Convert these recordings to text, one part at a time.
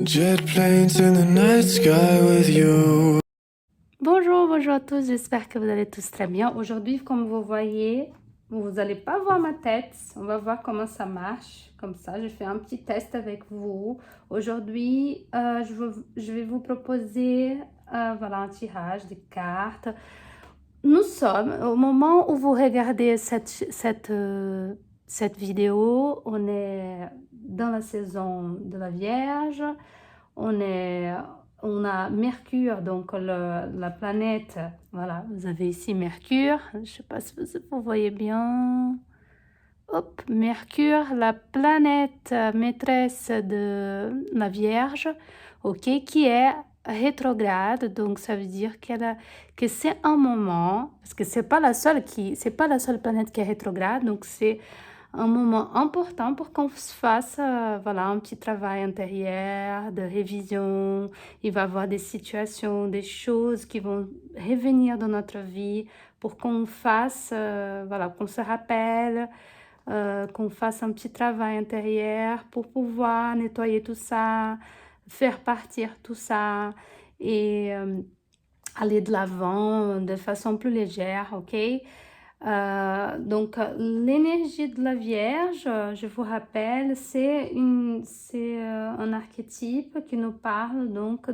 Jet planes in the night sky with you. Bonjour, bonjour à tous, j'espère que vous allez tous très bien. Aujourd'hui, comme vous voyez, vous n'allez pas voir ma tête, on va voir comment ça marche. Comme ça, je fais un petit test avec vous. Aujourd'hui, je vais vous proposer voilà, un tirage de cartes. Nous sommes, au moment où vous regardez cette vidéo, on est dans la saison de la Vierge. On a Mercure, donc la planète. Voilà, vous avez ici Mercure. Je ne sais pas si vous voyez bien. Hop, Mercure, la planète maîtresse de la Vierge, ok, qui est rétrograde. Donc ça veut dire que c'est un moment, parce que c'est pas la seule planète qui est rétrograde. Donc c'est un moment important pour qu'on se fasse voilà, un petit travail intérieur de révision. Il va y avoir des situations, des choses qui vont revenir dans notre vie pour qu'on fasse, voilà, qu'on se rappelle, qu'on fasse un petit travail intérieur pour pouvoir nettoyer tout ça, faire partir tout ça et aller de l'avant de façon plus légère, ok? Donc, l'énergie de la Vierge, je vous rappelle, c'est un archétype qui nous parle donc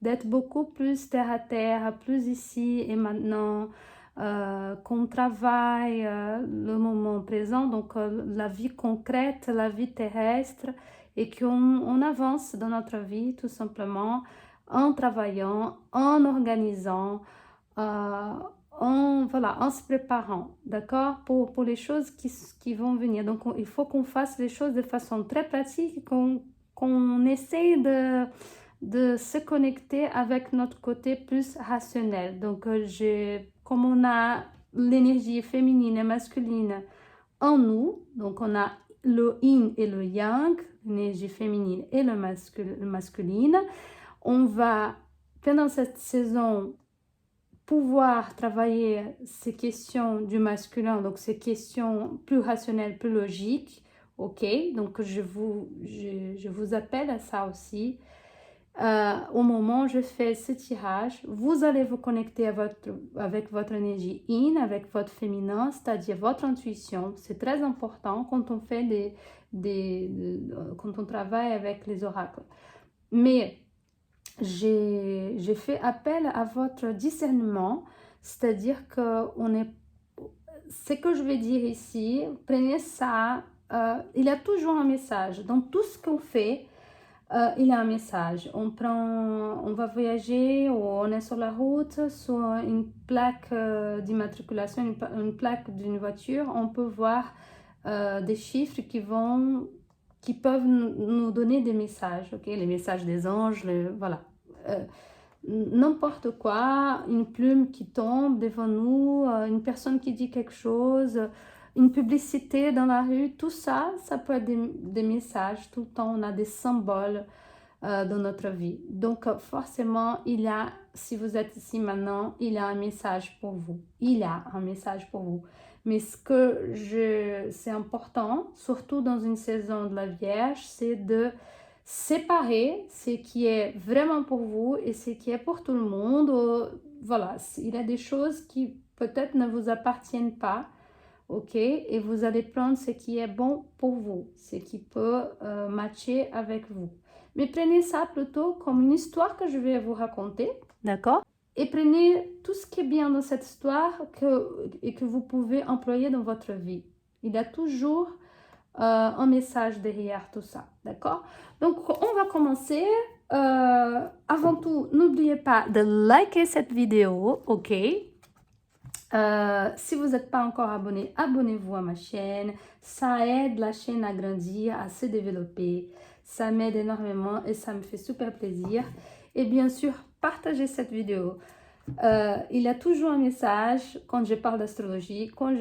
d'être beaucoup plus terre à terre, plus ici et maintenant, qu'on travaille le moment présent, donc la vie concrète, la vie terrestre, et qu'on avance dans notre vie tout simplement en travaillant, en organisant, voilà, en se préparant, d'accord, pour les choses qui vont venir. Donc, il faut qu'on fasse les choses de façon très pratique, qu'on essaye de se connecter avec notre côté plus rationnel. Donc, comme on a l'énergie féminine et masculine en nous, donc on a le yin et le yang, l'énergie féminine et le masculine, on va, pendant cette saison, pouvoir travailler ces questions du masculin, donc ces questions plus rationnelles, plus logiques, ok? Donc, je vous appelle à ça aussi. Au moment où je fais ce tirage, vous allez vous connecter avec votre énergie yin, avec votre féminin, c'est-à-dire votre intuition. C'est très important quand on fait quand on travaille avec les oracles. Mais j'ai fait appel à votre discernement, c'est-à-dire que ce que je vais dire ici, prenez ça, il y a toujours un message. Dans tout ce qu'on fait, il y a un message. On va voyager ou on est sur la route, sur une plaque d'immatriculation, une plaque d'une voiture, on peut voir des chiffres qui peuvent nous donner des messages, ok? Les messages des anges, voilà. N'importe quoi, une plume qui tombe devant nous, une personne qui dit quelque chose, une publicité dans la rue, tout ça, ça peut être des messages. Tout le temps, on a des symboles dans notre vie. Donc, forcément, si vous êtes ici maintenant, il y a un message pour vous. Il y a un message pour vous. Mais c'est important, surtout dans une saison de la Vierge, c'est de séparer ce qui est vraiment pour vous et ce qui est pour tout le monde. Voilà, il y a des choses qui peut-être ne vous appartiennent pas, ok? Et vous allez prendre ce qui est bon pour vous, ce qui peut matcher avec vous. Mais prenez ça plutôt comme une histoire que je vais vous raconter, d'accord? Et prenez tout ce qui est bien dans cette histoire et que vous pouvez employer dans votre vie. Il y a toujours un message derrière tout ça, d'accord? Donc, on va commencer. Avant tout, n'oubliez pas de liker cette vidéo, ok? Si vous n'êtes pas encore abonné, abonnez-vous à ma chaîne. Ça aide la chaîne à grandir, à se développer. Ça m'aide énormément et ça me fait super plaisir. Et bien sûr, partagez cette vidéo. Il y a toujours un message quand je parle d'astrologie, quand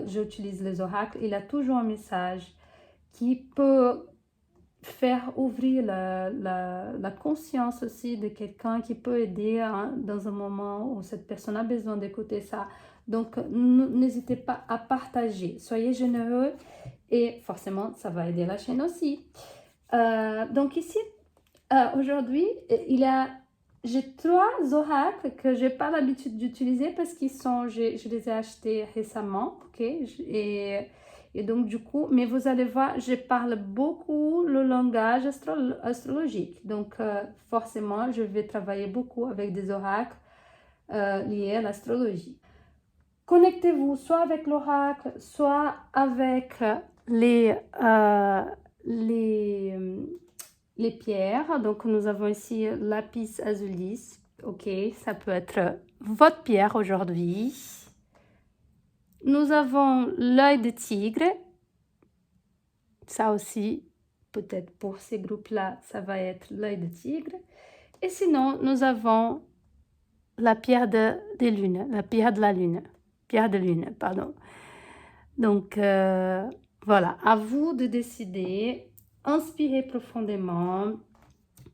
j'utilise les oracles, il y a toujours un message qui peut faire ouvrir la conscience aussi de quelqu'un, qui peut aider dans un moment où cette personne a besoin d'écouter ça. Donc, n'hésitez pas à partager. Soyez généreux et forcément, ça va aider la chaîne aussi. Donc ici, Aujourd'hui, j'ai 3 oracles que j'ai pas l'habitude d'utiliser parce je les ai achetés récemment, ok? Et donc du coup, mais vous allez voir, je parle beaucoup le langage astrologique. Donc forcément, je vais travailler beaucoup avec des oracles liés à l'astrologie. Connectez-vous soit avec l'oracle, soit avec les, euh, les, euh, les pierres. Donc, nous avons ici lapis azulis. Ok, ça peut être votre pierre aujourd'hui. Nous avons l'œil de tigre. Ça aussi, peut-être pour ces groupes-là, ça va être l'œil de tigre. Et sinon, nous avons la pierre de lune, la pierre de la lune. Pierre de lune, pardon. Donc, voilà, à vous de décider. Inspirez profondément.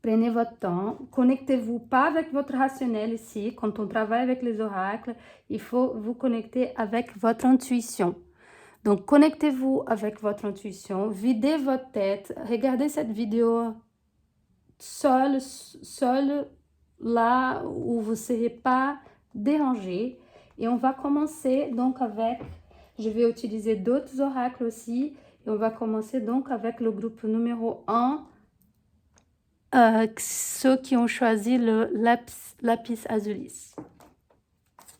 Prenez votre temps. Connectez-vous pas avec votre rationnel ici. Quand on travaille avec les oracles, il faut vous connecter avec votre intuition. Donc, connectez-vous avec votre intuition. Videz votre tête. Regardez cette vidéo seul là où vous ne serez pas dérangé. Et on va commencer donc avec... Je vais utiliser d'autres oracles aussi. Et on va commencer donc avec le groupe numéro 1. Ceux qui ont choisi le lapis azulis.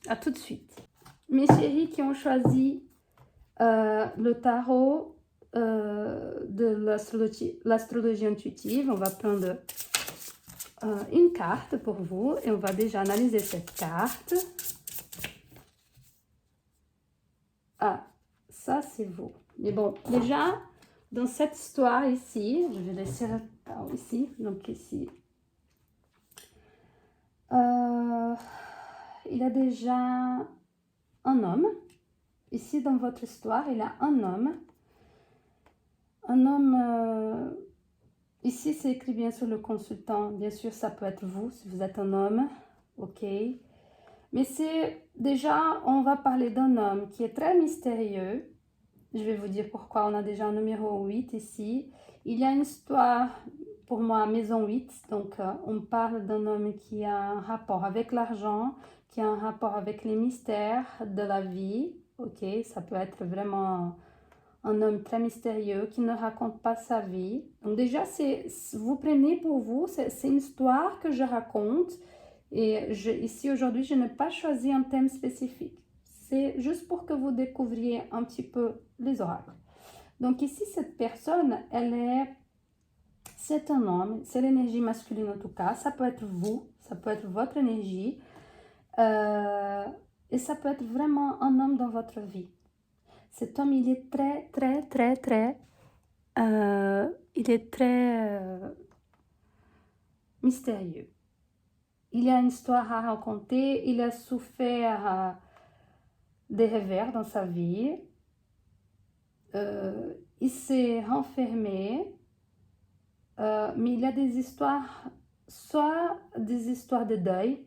À tout de suite. Mes chéris qui ont choisi le tarot de l'astrologie intuitive, on va prendre une carte pour vous et on va déjà analyser cette carte. Ah, ça c'est vous. Mais bon, déjà, dans cette histoire ici, je vais laisser ici, donc ici. Il a déjà un homme. Ici, dans votre histoire, il y a un homme. Un homme... ici, c'est écrit bien sûr le consultant. Bien sûr, ça peut être vous, si vous êtes un homme. Ok. Mais c'est... Déjà, on va parler d'un homme qui est très mystérieux. Je vais vous dire pourquoi. On a déjà un numéro 8 ici. Il y a une histoire, pour moi, maison 8. Donc, on parle d'un homme qui a un rapport avec l'argent, qui a un rapport avec les mystères de la vie. Ok, ça peut être vraiment un homme très mystérieux qui ne raconte pas sa vie. Donc déjà, vous prenez pour vous, c'est une histoire que je raconte. Et ici, aujourd'hui, je n'ai pas choisi un thème spécifique. C'est juste pour que vous découvriez un petit peu les oracles. Donc ici, cette personne, c'est un homme, c'est l'énergie masculine en tout cas. Ça peut être vous, ça peut être votre énergie. Et ça peut être vraiment un homme dans votre vie. Cet homme, il est il est très mystérieux. Il y a une histoire à raconter, il a souffert des revers dans sa vie. Il s'est renfermé, mais il y a des histoires, soit des histoires de deuil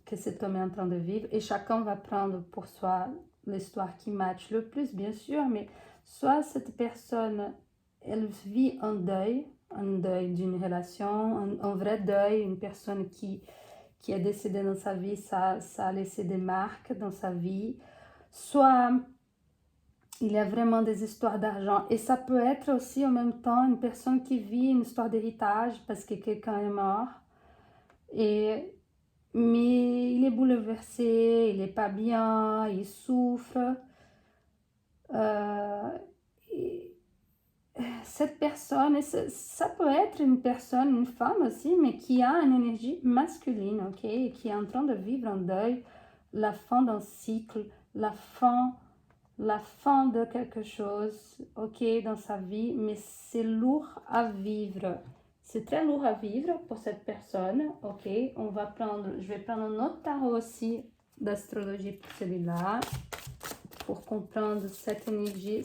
que cet homme est en train de vivre, et chacun va prendre pour soi l'histoire qui matche le plus, bien sûr, mais soit cette personne, elle vit un deuil d'une relation, un vrai deuil, une personne qui est décédée dans sa vie, ça a laissé des marques dans sa vie, soit il y a vraiment des histoires d'argent, et ça peut être aussi en même temps une personne qui vit une histoire d'héritage parce que quelqu'un est mort, mais il est bouleversé, il n'est pas bien, il souffre. Cette personne, ça peut être une personne, une femme aussi, mais qui a une énergie masculine, ok, et qui est en train de vivre un deuil, la fin d'un cycle, la fin de quelque chose, ok, dans sa vie, mais c'est lourd à vivre. C'est très lourd à vivre pour cette personne, ok. Je vais prendre un autre tarot aussi d'astrologie pour celui-là, pour comprendre cette énergie.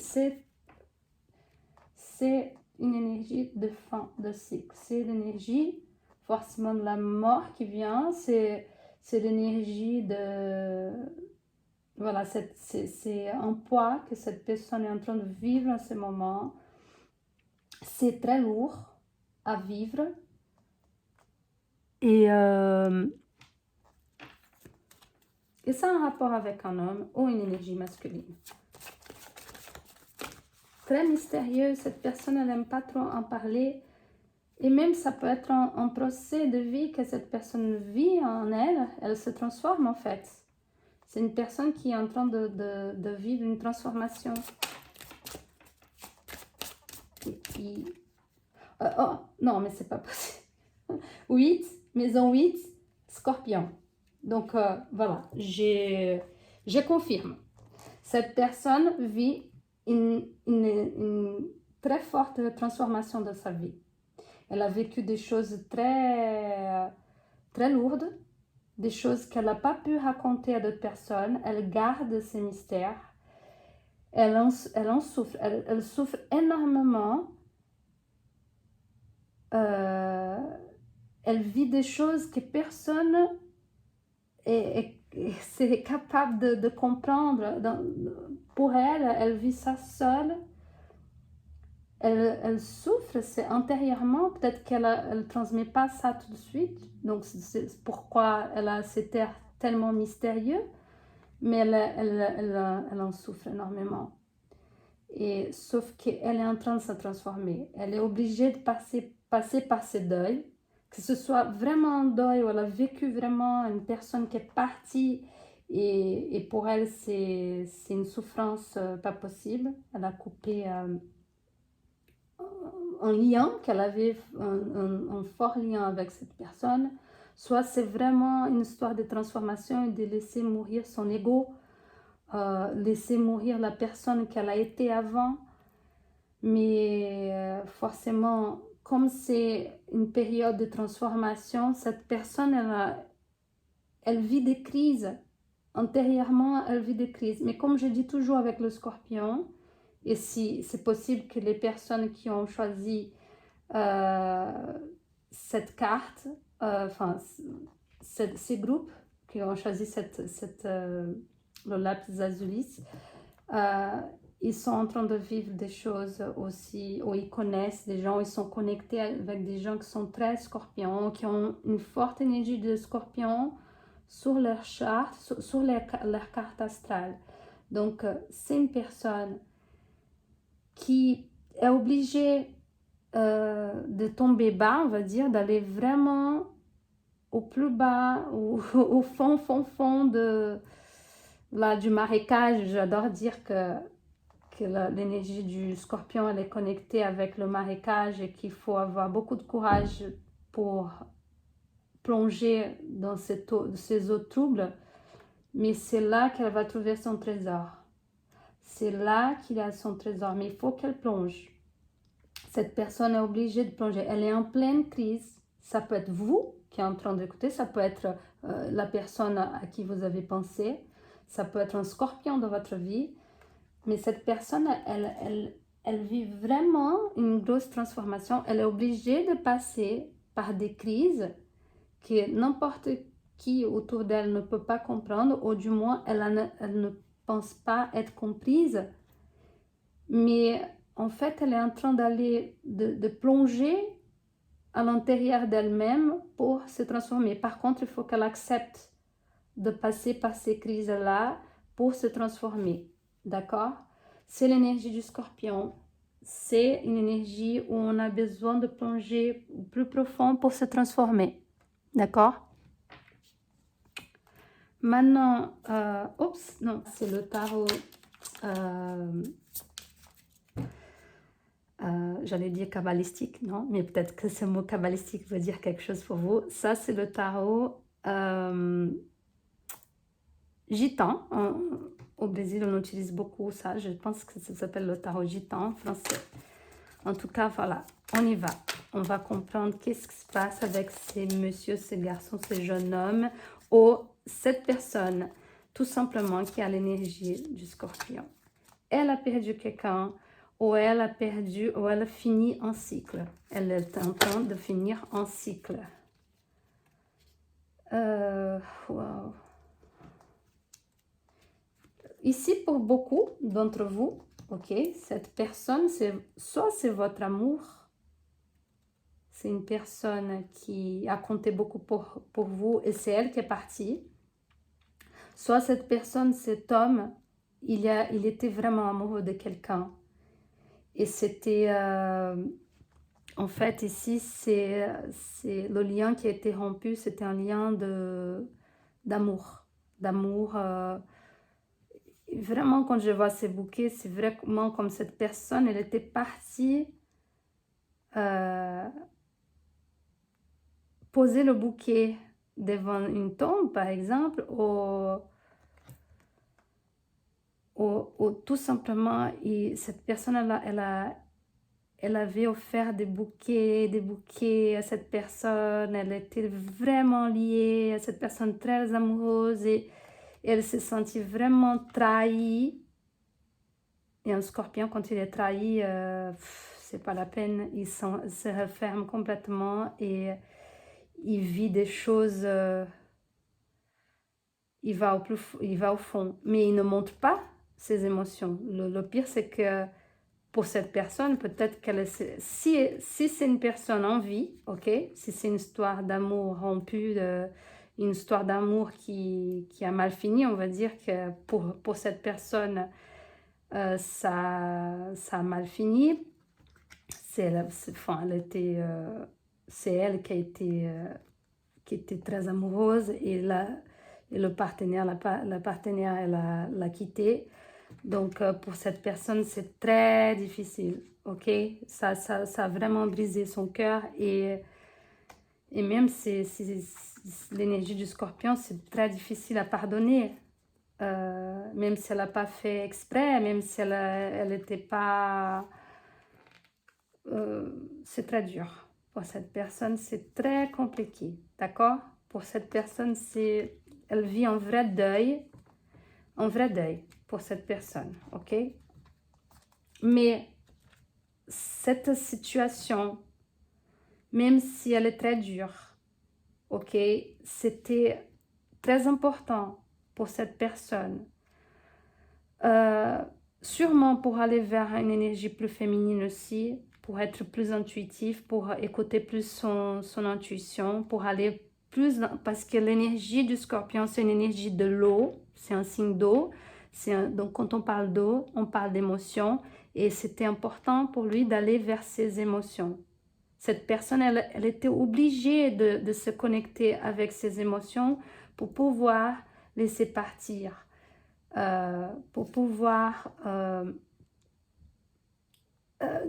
C'est une énergie de fin de cycle. C'est l'énergie forcément de la mort qui vient. C'est l'énergie de... Voilà, c'est un poids que cette personne est en train de vivre en ce moment. C'est très lourd à vivre. Et ça a un rapport avec un homme ou une énergie masculine. Très mystérieux, cette personne, elle n'aime pas trop en parler. Et même ça peut être un procès de vie que cette personne vit en elle, elle se transforme en fait. C'est une personne qui est en train de vivre une transformation. Et puis... oh, non, mais c'est pas possible. 8, maison 8, scorpion. Donc voilà, je confirme. Cette personne vit une très forte transformation de sa vie. Elle a vécu des choses très, très lourdes, des choses qu'elle n'a pas pu raconter à d'autres personnes. Elle garde ces mystères. Elle en souffre. Elle souffre énormément. Elle vit des choses que personne est capable de comprendre. Pour elle, elle vit ça seule. Elle souffre, c'est intérieurement, peut-être qu'elle ne transmet pas ça tout de suite, donc c'est pourquoi elle a ces terres tellement mystérieux, mais elle en souffre énormément. Et sauf qu'elle est en train de se transformer, elle est obligée de passer par ces deuils, que ce soit vraiment un deuil où elle a vécu vraiment une personne qui est partie, et pour elle c'est une souffrance pas possible, elle a coupé... un lien, qu'elle avait un fort lien avec cette personne, soit c'est vraiment une histoire de transformation et de laisser mourir son ego, laisser mourir la personne qu'elle a été avant. Mais forcément, comme c'est une période de transformation, cette personne, elle vit des crises. Intérieurement, elle vit des crises. Mais comme je dis toujours avec le scorpion, et si c'est possible que les personnes qui ont choisi cette carte, ces groupes qui ont choisi le lapis azulis, ils sont en train de vivre des choses aussi, où ils connaissent des gens, ils sont connectés avec des gens qui sont très scorpions, qui ont une forte énergie de scorpion sur leur charte, sur leur carte astrale. Donc, c'est une personne qui est obligée de tomber bas, on va dire, d'aller vraiment au plus bas, au fond du marécage. J'adore dire que l'énergie du scorpion, elle est connectée avec le marécage et qu'il faut avoir beaucoup de courage pour plonger dans ces eaux troubles. Mais c'est là qu'elle va trouver son trésor. C'est là qu'il a son trésor, mais il faut qu'elle plonge. Cette personne est obligée de plonger. Elle est en pleine crise. Ça peut être vous qui êtes en train d'écouter, ça peut être la personne à qui vous avez pensé, ça peut être un scorpion dans votre vie, mais cette personne, elle vit vraiment une grosse transformation. Elle est obligée de passer par des crises que n'importe qui autour d'elle ne peut pas comprendre, ou du moins elle ne pense pas être comprise, mais en fait elle est en train de plonger à l'intérieur d'elle-même pour se transformer. Par contre, il faut qu'elle accepte de passer par ces crises-là pour se transformer, d'accord? C'est l'énergie du scorpion, c'est une énergie où on a besoin de plonger plus profond pour se transformer, d'accord? Maintenant, non, c'est le tarot, j'allais dire kabbalistique, non, mais peut-être que ce mot kabbalistique veut dire quelque chose pour vous. Ça, c'est le tarot gitan. Au Brésil, on utilise beaucoup ça. Je pense que ça s'appelle le tarot gitan en français. En tout cas, voilà, on y va. On va comprendre qu'est-ce qui se passe avec ces messieurs, ces garçons, ces jeunes hommes, ou cette personne, tout simplement, qui a l'énergie du scorpion. Elle a perdu quelqu'un, ou elle a perdu, ou elle a fini un cycle. Elle est en train de finir un cycle. Wow. Ici, pour beaucoup d'entre vous, ok, cette personne, soit c'est votre amour, c'est une personne qui a compté beaucoup pour vous et c'est elle qui est partie. Soit cette personne, cet homme, il était vraiment amoureux de quelqu'un. Et c'était, en fait, ici, c'est le lien qui a été rompu, c'était un lien d'amour. Vraiment, quand je vois ces bouquets, c'est vraiment comme cette personne, elle était partie poser le bouquet devant une tombe, par exemple, ou tout simplement, cette personne, elle avait offert des bouquets à cette personne. Elle était vraiment liée à cette personne, très amoureuse, et elle s'est sentie vraiment trahie. Et un scorpion, quand il est trahi, c'est pas la peine, il se referme complètement et il vit des choses, il va au fond, mais il ne montre pas ses émotions. Le pire, c'est que pour cette personne, peut-être qu'elle est, si c'est une personne en vie, ok, si c'est une histoire d'amour rompue, une histoire d'amour qui a mal fini, on va dire que pour cette personne, ça a mal fini. C'est elle qui était très amoureuse et le partenaire, la partenaire, elle l'a quitté. Donc, pour cette personne, c'est très difficile, ok? Ça a vraiment brisé son cœur et même si l'énergie du scorpion, c'est très difficile à pardonner. Même si elle n'a pas fait exprès, même si elle n'était pas... c'est très dur. Pour cette personne, c'est très compliqué, d'accord? Pour cette personne, elle vit un vrai deuil pour cette personne, ok? Mais cette situation, même si elle est très dure, ok, c'était très important pour cette personne. Sûrement pour aller vers une énergie plus féminine aussi, pour être plus intuitif, pour écouter plus son intuition, pour aller plus... Parce que l'énergie du scorpion, c'est une énergie de l'eau, c'est un signe d'eau. Donc quand on parle d'eau, on parle d'émotions. Et c'était important pour lui d'aller vers ses émotions. Cette personne, elle était obligée de se connecter avec ses émotions pour pouvoir laisser partir. Pour pouvoir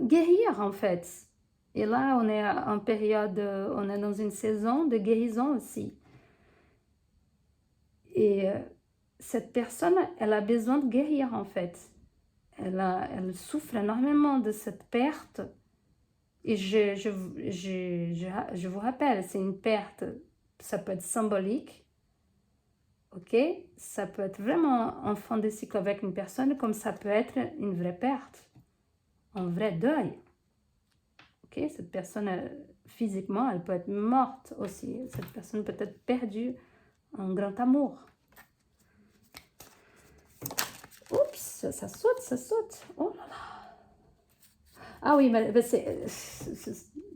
guérir en fait. Et là, on est en période, on est dans une saison de guérison aussi. Et cette personne, elle a besoin de guérir en fait. Elle souffre énormément de cette perte. Et je vous rappelle, c'est une perte, ça peut être symbolique. Ok, ça peut être vraiment un fond de cycle avec une personne, comme ça peut être une vraie perte, un vrai deuil. Ok, cette personne, physiquement, elle peut être morte aussi. Cette personne peut être perdue un grand amour. Oups, ça saute. Oh là là. Ah oui, mais c'est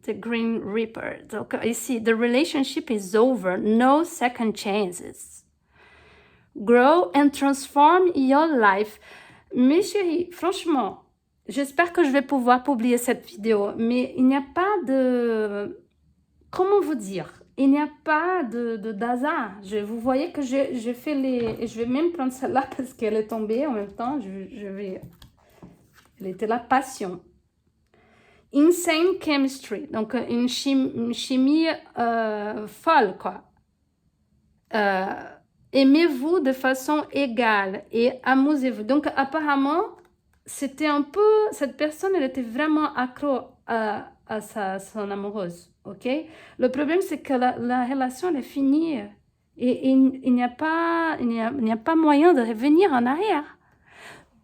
The Green Reaper. Donc ici, the relationship is over, no second chances. Grow and transform your life. Mes chéris, franchement, j'espère que je vais pouvoir publier cette vidéo, mais il n'y a pas de... Comment vous dire? Il n'y a pas d'hasard. Vous voyez que je fais les... Je vais même prendre celle-là parce qu'elle est tombée en même temps. Elle était la passion. Insane chemistry. Donc, une chimie folle, quoi. Aimez-vous de façon égale et amusez-vous. Donc, apparemment, c'était un peu... Cette personne, elle était vraiment accro à son amoureuse, ok? Le problème, c'est que la relation, elle est finie. Et il n'y a pas moyen de revenir en arrière.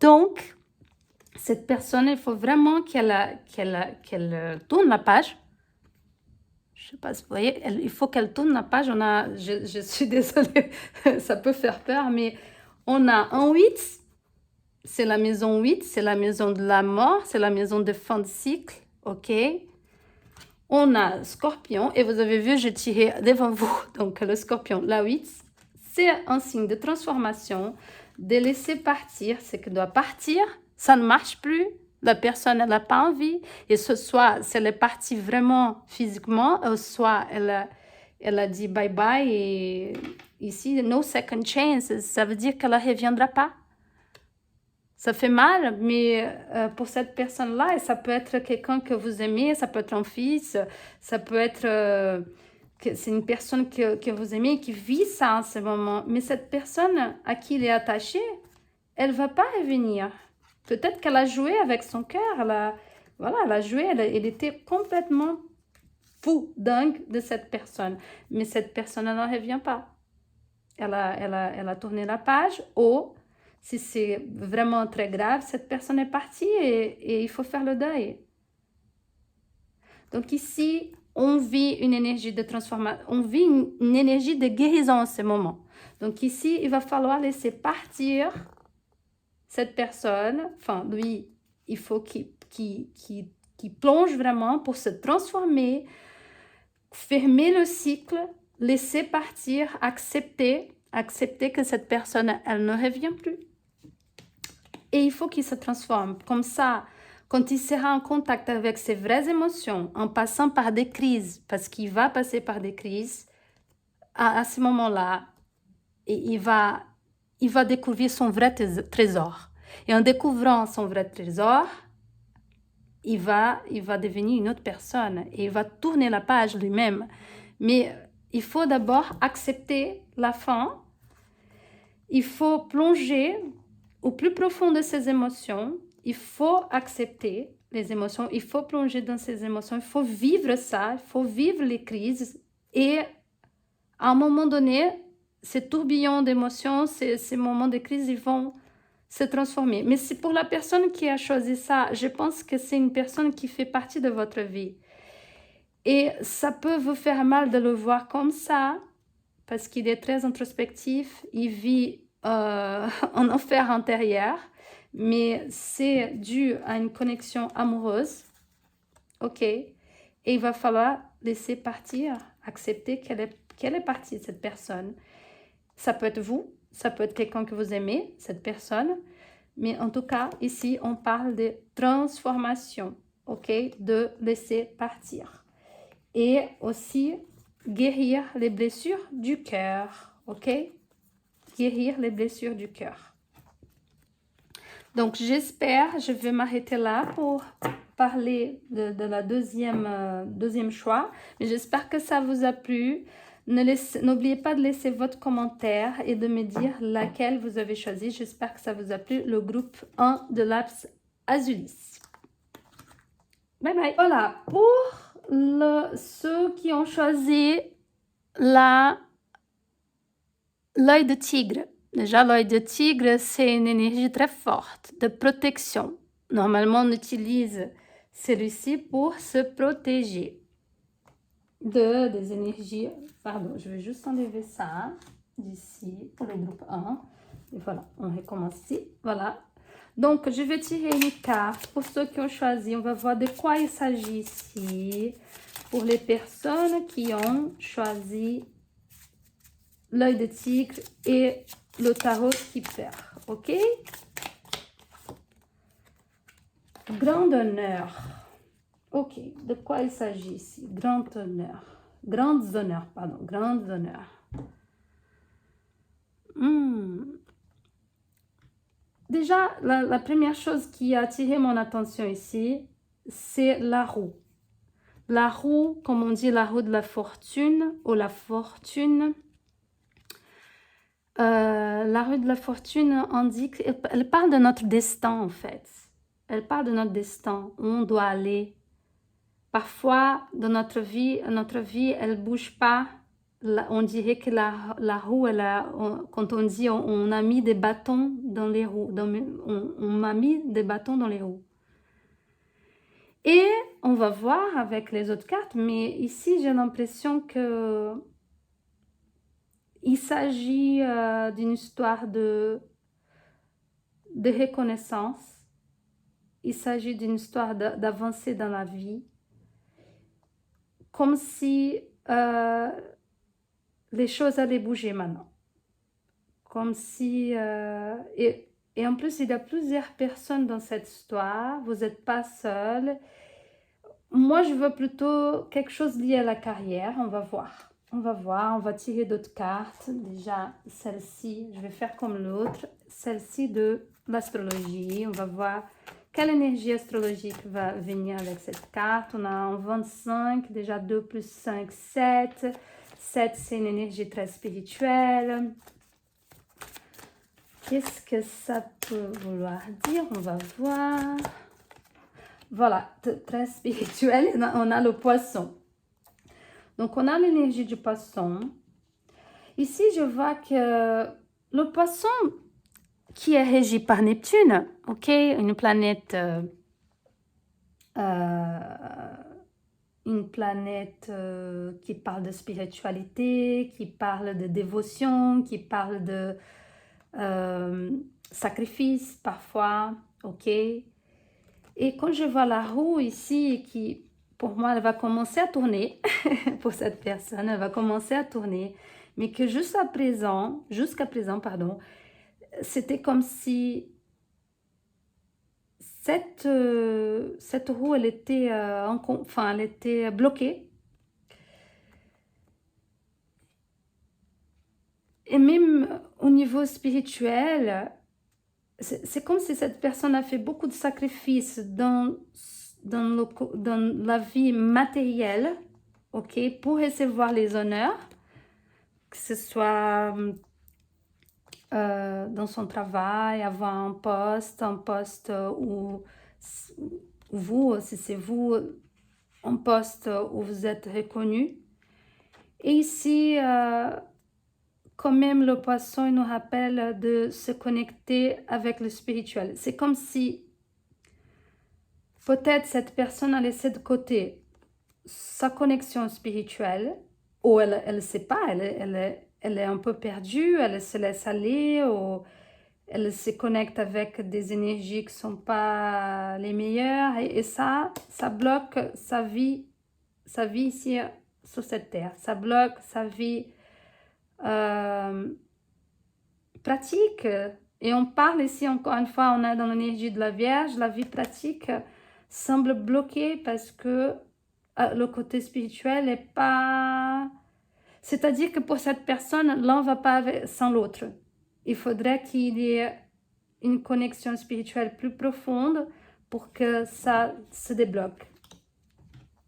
Donc, cette personne, il faut vraiment qu'elle tourne la page. Je ne sais pas si vous voyez, il faut qu'elle tourne la page. Je suis désolée, ça peut faire peur, mais on a un 8, c'est la maison 8, c'est la maison de la mort, c'est la maison de fin de cycle, ok? On a Scorpion, et vous avez vu, j'ai tiré devant vous, donc le Scorpion, la 8, c'est un signe de transformation, de laisser partir, c'est que doit partir, ça ne marche plus, la personne, elle n'a pas envie, et soit elle est partie vraiment physiquement, soit elle a dit bye-bye, et ici, no second chance, ça veut dire qu'elle ne reviendra pas. Ça fait mal, mais pour cette personne-là, et ça peut être quelqu'un que vous aimez, ça peut être un fils, ça peut être... c'est une personne que vous aimez qui vit ça en ce moment. Mais cette personne à qui il est attaché, elle ne va pas revenir. Peut-être qu'elle a joué avec son cœur. Elle a joué, elle était complètement fou, dingue de cette personne. Mais cette personne, elle ne revient pas. Elle a tourné la page ou... Si c'est vraiment très grave, cette personne est partie et il faut faire le deuil. Donc ici, on vit une énergie de transformation, on vit une énergie de guérison en ce moment. Donc ici, il va falloir laisser partir cette personne. Enfin, lui, il faut qu'il plonge vraiment pour se transformer, fermer le cycle, laisser partir, accepter que cette personne, elle ne revient plus. Et il faut qu'il se transforme. Comme ça, quand il sera en contact avec ses vraies émotions, en passant par des crises, parce qu'il va passer par des crises, à ce moment-là, il va découvrir son vrai trésor. Et en découvrant son vrai trésor, il va devenir une autre personne et il va tourner la page lui-même. Mais il faut d'abord accepter la fin. Il faut plonger au plus profond de ses émotions. Il faut accepter les émotions, il faut plonger dans ses émotions, il faut vivre ça, il faut vivre les crises. Et à un moment donné, ces tourbillons d'émotions, ces moments de crise, ils vont se transformer. Mais c'est pour la personne qui a choisi ça, je pense que c'est une personne qui fait partie de votre vie. Et ça peut vous faire mal de le voir comme ça, parce qu'il est très introspectif, il vit en enfer intérieur, mais c'est dû à une connexion amoureuse, ok? Et il va falloir laisser partir, accepter qu'elle est partie, cette personne. Ça peut être vous, ça peut être quelqu'un que vous aimez, cette personne, mais en tout cas, ici, on parle de transformation, ok? De laisser partir. Et aussi, guérir les blessures du cœur, ok? Guérir les blessures du cœur. Donc, j'espère, je vais m'arrêter là pour parler de la deuxième choix. Mais j'espère que ça vous a plu. N'oubliez pas de laisser votre commentaire et de me dire laquelle vous avez choisi. J'espère que ça vous a plu, le groupe 1 de l'Apps Azulis. Bye bye. Voilà, pour ceux qui ont choisi l'œil de tigre. Déjà, l'œil de tigre, c'est une énergie très forte de protection. Normalement, on utilise celui-ci pour se protéger des énergies. Pardon, je vais juste enlever ça d'ici pour le groupe 1. Et voilà, on recommence ici. Voilà. Donc, je vais tirer une carte pour ceux qui ont choisi. On va voir de quoi il s'agit ici. Pour les personnes qui ont choisi l'œil de tigre et le tarot Skipper, ok? Grand honneur. Ok, de quoi il s'agit ici? Grand honneur. Grands honneurs, pardon. Grands honneurs. Déjà, la première chose qui a attiré mon attention ici, c'est la roue. La roue, comme on dit, la roue de la fortune ou la fortune. La roue de la fortune indique, elle parle de notre destin en fait. Elle parle de notre destin, où on doit aller. Parfois, dans notre vie, elle ne bouge pas. On dirait que la roue, quand on dit on a mis des bâtons dans les roues, on m'a mis des bâtons dans les roues. Et on va voir avec les autres cartes, mais ici j'ai l'impression que il s'agit d'une histoire de reconnaissance. Il s'agit d'une histoire d'avancée dans la vie. comme si les choses allaient bouger maintenant. Comme si... et en plus, il y a plusieurs personnes dans cette histoire. Vous n'êtes pas seul. Moi, je veux plutôt quelque chose lié à la carrière. On va voir. On va voir. On va tirer d'autres cartes. Déjà, celle-ci, je vais faire comme l'autre. Celle-ci de l'astrologie. On va voir quelle énergie astrologique va venir avec cette carte. On a un 25. Déjà, 2 plus 5, 7. 7, c'est une énergie très spirituelle. Qu'est-ce que ça peut vouloir dire? On va voir. Voilà, très spirituel. On a le poisson. Donc, on a l'énergie du poisson. Ici, je vois que le poisson qui est régi par Neptune, ok, une planète qui parle de spiritualité, qui parle de dévotion, qui parle de sacrifice parfois, ok. Et quand je vois la roue ici, qui pour moi elle va commencer à tourner, pour cette personne, elle va commencer à tourner, mais que jusqu'à présent, pardon, c'était comme si cette roue, elle était, elle était bloquée. Et même au niveau spirituel, c'est comme si cette personne a fait beaucoup de sacrifices dans la vie matérielle, ok, pour recevoir les honneurs, que ce soit dans son travail, avoir un poste où vous, si c'est vous, un poste où vous êtes reconnu. Et ici, quand même, le poisson, il nous rappelle de se connecter avec le spirituel. C'est comme si peut-être cette personne a laissé de côté sa connexion spirituelle, ou elle ne sait pas, elle est un peu perdue, elle se laisse aller, ou elle se connecte avec des énergies qui ne sont pas les meilleures, et ça bloque sa vie ici sur cette terre, ça bloque sa vie pratique. Et on parle ici, encore une fois, on est dans l'énergie de la Vierge, la vie pratique semble bloquée parce que le côté spirituel n'est pas... C'est-à-dire que pour cette personne, l'un ne va pas sans l'autre. Il faudrait qu'il y ait une connexion spirituelle plus profonde pour que ça se débloque.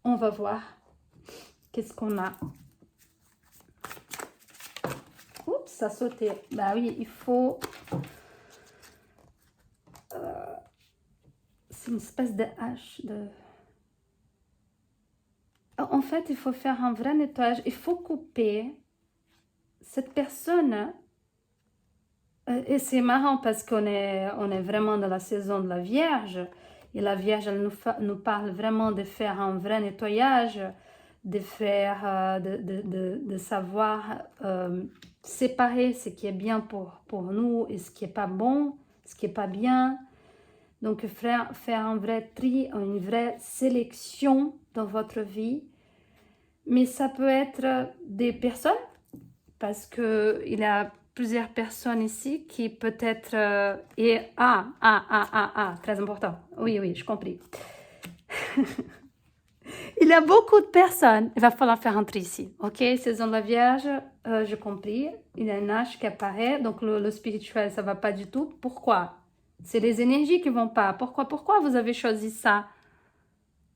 On va voir qu'est-ce qu'on a. Oups, ça a sauté. Bah oui, il faut... c'est une espèce de hache. En fait, il faut faire un vrai nettoyage. Il faut couper cette personne. Et c'est marrant parce qu'on est vraiment dans la saison de la Vierge. Et la Vierge, elle nous parle vraiment de faire un vrai nettoyage, de faire, de savoir séparer ce qui est bien pour nous et ce qui n'est pas bon, ce qui n'est pas bien. Donc, faire un vrai tri, une vraie sélection dans votre vie. Mais ça peut être des personnes, parce qu'il y a plusieurs personnes ici qui peut-être... très important. Oui, je compris. Il y a beaucoup de personnes. Il va falloir faire un tri ici. Ok, saison de la Vierge, j'ai compris. Il y a une hache qui apparaît. Donc, le spirituel, ça ne va pas du tout. Pourquoi? C'est les énergies qui ne vont pas. Pourquoi vous avez choisi ça?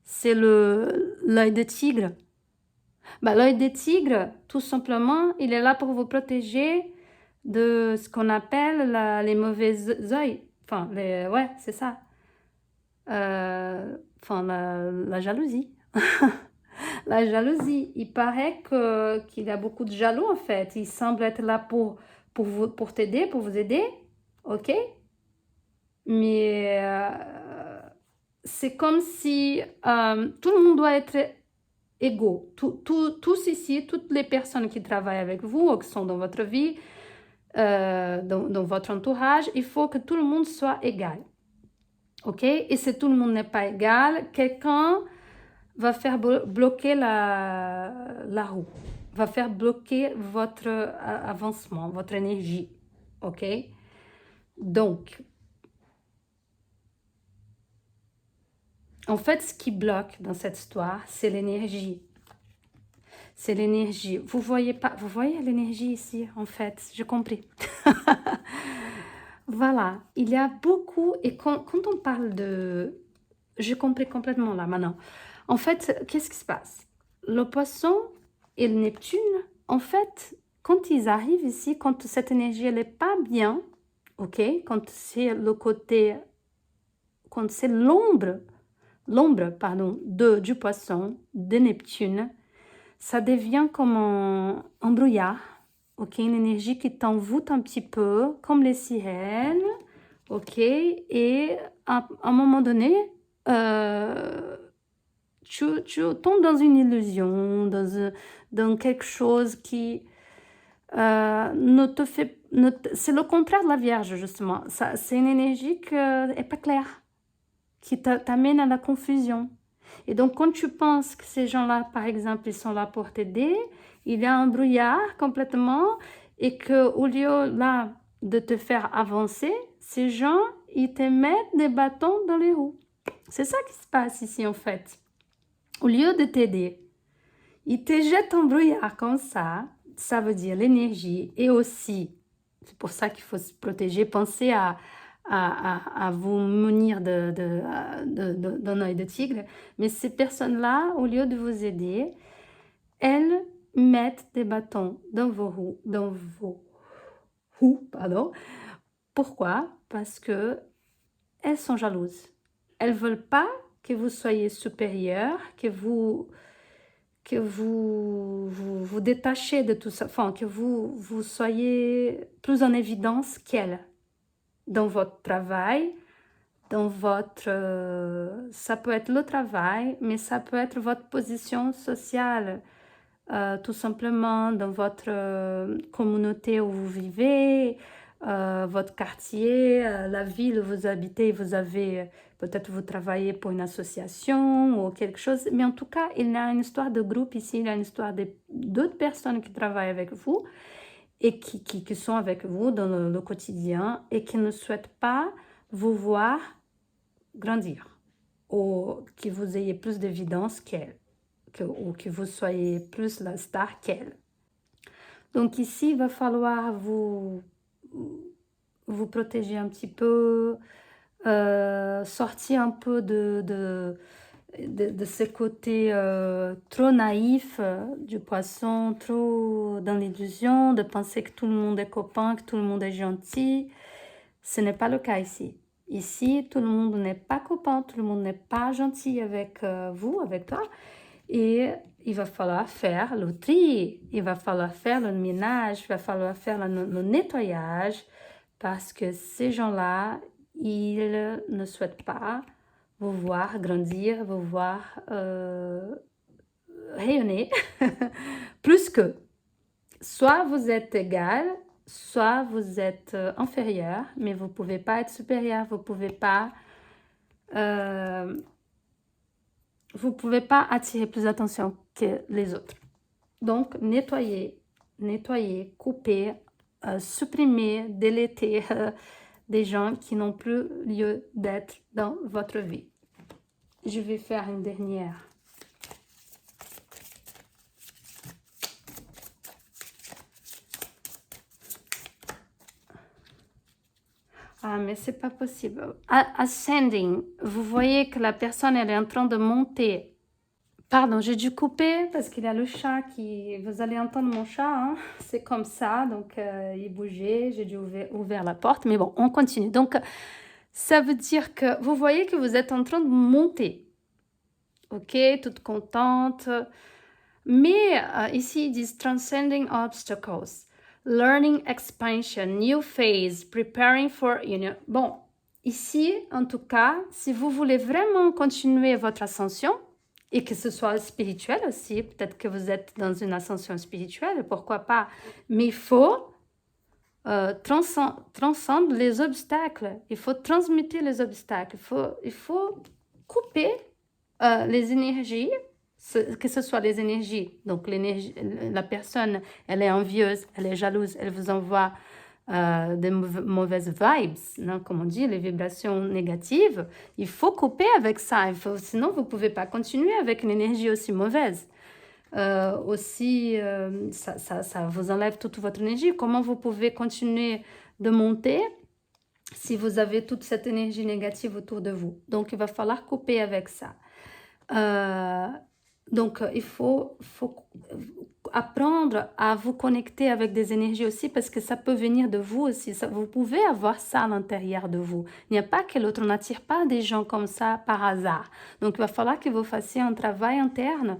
C'est l'œil de tigre. Bah, l'œil de tigre, tout simplement, il est là pour vous protéger de ce qu'on appelle les mauvais yeux. Enfin, ouais, c'est ça. La jalousie. La jalousie. Il paraît qu'il y a beaucoup de jaloux, en fait. Il semble être là pour t'aider, pour vous aider. OK? Mais c'est comme si tout le monde doit être égaux. Tous ici, toutes les personnes qui travaillent avec vous ou qui sont dans votre vie, dans votre entourage, il faut que tout le monde soit égal. OK? Et si tout le monde n'est pas égal, quelqu'un va faire bloquer la roue, va faire bloquer votre avancement, votre énergie. Ok? Donc, en fait, ce qui bloque dans cette histoire, c'est l'énergie. C'est l'énergie. Vous voyez pas, vous voyez l'énergie ici, en fait, j'ai compris. Voilà, il y a beaucoup, et quand on parle de... J'ai compris complètement là maintenant. En fait, qu'est-ce qui se passe? Le poisson et le Neptune, en fait, quand ils arrivent ici, quand cette énergie, elle n'est pas bien, ok? Quand c'est le côté, quand c'est l'ombre, pardon, du poisson, de Neptune, ça devient comme un brouillard, ok? Une énergie qui t'envoûte un petit peu, comme les sirènes, ok? Et à un moment donné, tu tombes dans une illusion, dans quelque chose qui ne te fait... c'est le contraire de la Vierge, justement. C'est une énergie qui n'est pas claire, qui t'amène à la confusion. Et donc, quand tu penses que ces gens-là, par exemple, ils sont là pour t'aider, il y a un brouillard complètement, et qu'au lieu, là, de te faire avancer, ces gens, ils te mettent des bâtons dans les roues. C'est ça qui se passe ici, en fait. Au lieu de t'aider, ils te jettent un brouillard comme ça veut dire l'énergie, et aussi, c'est pour ça qu'il faut se protéger, pensez à vous munir d'un œil de tigre, mais ces personnes-là, au lieu de vous aider, elles mettent des bâtons dans vos roues, pardon. Pourquoi? Parce que elles sont jalouses. Elles veulent pas que vous soyez supérieur, que vous vous détachez de tout ça, enfin, que vous soyez plus en évidence qu'elles dans votre travail, dans votre... ça peut être le travail, mais ça peut être votre position sociale, tout simplement dans votre communauté où vous vivez, votre quartier, la ville où vous habitez, vous avez... Peut-être vous travaillez pour une association ou quelque chose, mais en tout cas, il y a une histoire de groupe ici, il y a une histoire d'autres personnes qui travaillent avec vous et qui sont avec vous dans le quotidien et qui ne souhaitent pas vous voir grandir ou que vous ayez plus d'évidence qu'elles, ou que vous soyez plus la star qu'elles. Donc ici, il va falloir vous protéger un petit peu, sortir un peu de ce côté trop naïf du poisson, trop dans l'illusion, de penser que tout le monde est copain, que tout le monde est gentil. Ce n'est pas le cas ici. Ici, tout le monde n'est pas copain, tout le monde n'est pas gentil avec vous, avec toi. Et il va falloir faire le tri, il va falloir faire le ménage, il va falloir faire le nettoyage, parce que ces gens-là, ils ne souhaitent pas vous voir grandir, vous voir rayonner plus que. Soit vous êtes égal, soit vous êtes inférieur, mais vous ne pouvez pas être supérieur, vous pouvez pas attirer plus d'attention que les autres. Donc, nettoyer, couper, supprimer, déléter des gens qui n'ont plus lieu d'être dans votre vie. Je vais faire une dernière. Ah, mais c'est pas possible. Ascending, vous voyez que la personne, elle est en train de monter. Pardon, j'ai dû couper parce qu'il y a le chat qui... Vous allez entendre mon chat, hein? C'est comme ça. Donc, il bougeait, j'ai dû ouvrir la porte. Mais bon, on continue. Donc, ça veut dire que vous voyez que vous êtes en train de monter. Ok, toute contente. Mais ici, ils disent transcending obstacles. Learning expansion, new phase, preparing for union. Bon, ici, en tout cas, si vous voulez vraiment continuer votre ascension, et que ce soit spirituel aussi, peut-être que vous êtes dans une ascension spirituelle, pourquoi pas, mais il faut transcendre les obstacles, il faut transmuter les obstacles, il faut couper les énergies que ce soit les énergies. Donc, la personne, elle est envieuse, elle est jalouse, elle vous envoie des mauvaises vibes, hein, comme on dit, les vibrations négatives. Il faut couper avec ça. Sinon, vous ne pouvez pas continuer avec une énergie aussi mauvaise. Ça vous enlève toute votre énergie. Comment vous pouvez continuer de monter si vous avez toute cette énergie négative autour de vous? Donc, il va falloir couper avec ça. Donc, il faut apprendre à vous connecter avec des énergies aussi parce que ça peut venir de vous aussi. Vous pouvez avoir ça à l'intérieur de vous. Il n'y a pas que l'autre, on n'attire pas des gens comme ça par hasard. Donc, il va falloir que vous fassiez un travail interne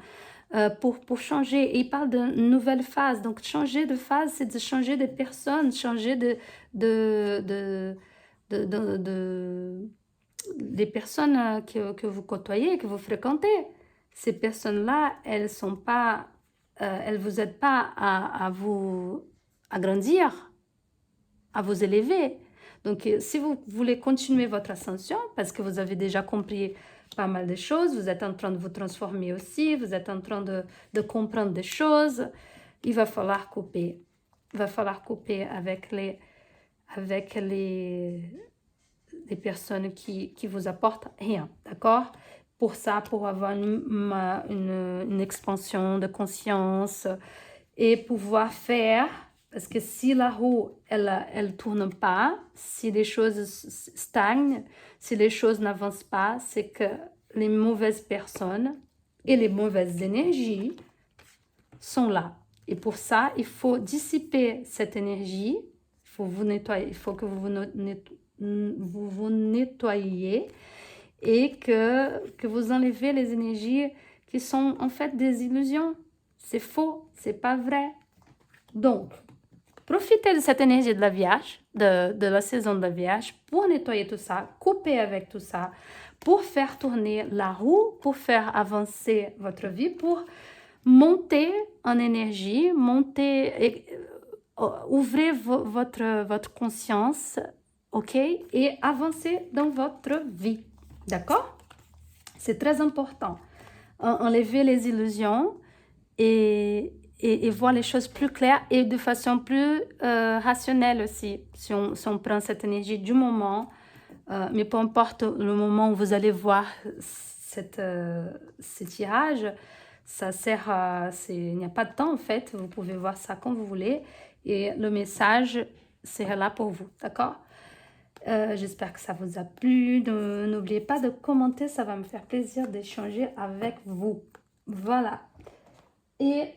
pour changer. Et il parle de nouvelle phase. Donc, changer de phase, c'est de changer de personne, changer des personnes que vous côtoyez, que vous fréquentez. Ces personnes-là, elles sont pas, elles vous aident pas à vous agrandir, à vous élever. Donc, si vous voulez continuer votre ascension, parce que vous avez déjà compris pas mal de choses, vous êtes en train de vous transformer aussi, vous êtes en train de comprendre des choses, il va falloir couper. Il va falloir couper avec les personnes qui vous apportent rien, d'accord? Pour ça, pour avoir une expansion de conscience et pouvoir faire, parce que si la roue, elle tourne pas, si les choses stagnent, si les choses n'avancent pas, c'est que les mauvaises personnes et les mauvaises énergies sont là. Et pour ça, il faut dissiper cette énergie, il faut vous nettoyer, il faut que vous vous nettoyiez et que vous enlevez les énergies qui sont en fait des illusions. C'est faux, c'est pas vrai. Donc, profitez de cette énergie de la Vierge, de la saison de la Vierge, pour nettoyer tout ça, couper avec tout ça, pour faire tourner la roue, pour faire avancer votre vie, pour monter en énergie, ouvrez votre conscience, ok, et avancez dans votre vie, d'accord? C'est très important. Enlever les illusions et voir les choses plus claires et de façon plus rationnelle aussi. Si on prend cette énergie du moment, mais peu importe le moment où vous allez voir ces tirages, ça sert il n'y a pas de temps en fait, vous pouvez voir ça quand vous voulez et le message sera là pour vous, d'accord? J'espère que ça vous a plu. N'oubliez pas de commenter, ça va me faire plaisir d'échanger avec vous. Voilà. Et